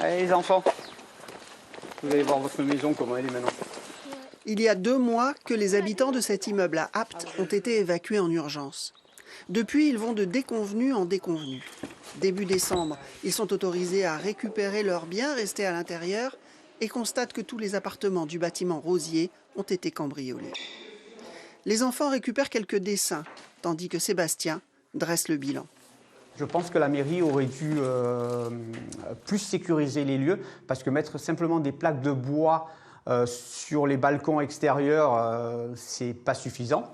Allez les enfants, vous allez voir votre maison, comment elle est maintenant. Il y a 2 mois que les habitants de cet immeuble à Apt ont été évacués en urgence. Depuis, ils vont de déconvenus en déconvenus. Début décembre, ils sont autorisés à récupérer leurs biens restés à l'intérieur et constatent que tous les appartements du bâtiment Rosier ont été cambriolés. Les enfants récupèrent quelques dessins, tandis que Sébastien dresse le bilan. Je pense que la mairie aurait dû plus sécuriser les lieux, parce que mettre simplement des plaques de bois sur les balcons extérieurs, c'est pas suffisant.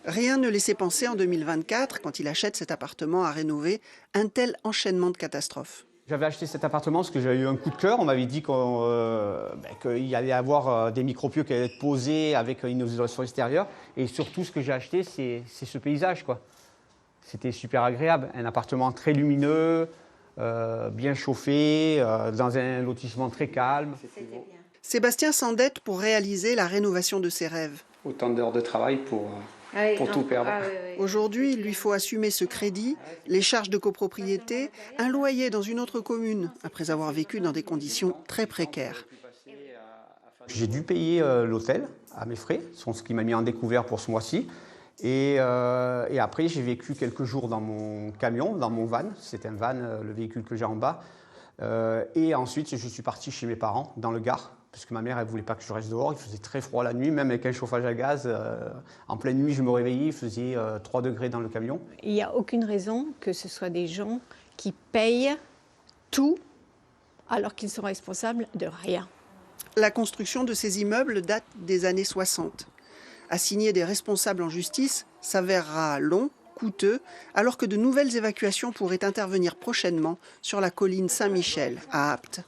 Rien ne laissait penser en 2024, quand il achète cet appartement à rénover, un tel enchaînement de catastrophes. J'avais acheté cet appartement parce que j'avais eu un coup de cœur. On m'avait dit qu'il y allait y avoir des micropieux qui allaient être posés avec une isolation extérieure. Et surtout, ce que j'ai acheté, c'est ce paysage, quoi. C'était super agréable. Un appartement très lumineux, bien chauffé, dans un lotissement très calme. Sébastien s'endette pour réaliser la rénovation de ses rêves. Autant d'heures de travail pour tout perdre. Aujourd'hui, il lui faut assumer ce crédit, les charges de copropriété, un loyer dans une autre commune, après avoir vécu dans des conditions très précaires. J'ai dû payer l'hôtel à mes frais, ce qui m'a mis en découvert pour ce mois-ci. Et après, j'ai vécu quelques jours dans mon camion, dans mon van. C'est un van, le véhicule que j'ai en bas. Et ensuite, je suis parti chez mes parents, dans le Gard, parce que ma mère, elle ne voulait pas que je reste dehors. Il faisait très froid la nuit, même avec un chauffage à gaz. En pleine nuit, je me réveillais, il faisait 3 degrés dans le camion. Il n'y a aucune raison que ce soit des gens qui payent tout alors qu'ils sont responsables de rien. La construction de ces immeubles date des années 60. Assigner des responsables en justice s'avérera long, coûteux, alors que de nouvelles évacuations pourraient intervenir prochainement sur la colline Saint-Michel à Apt.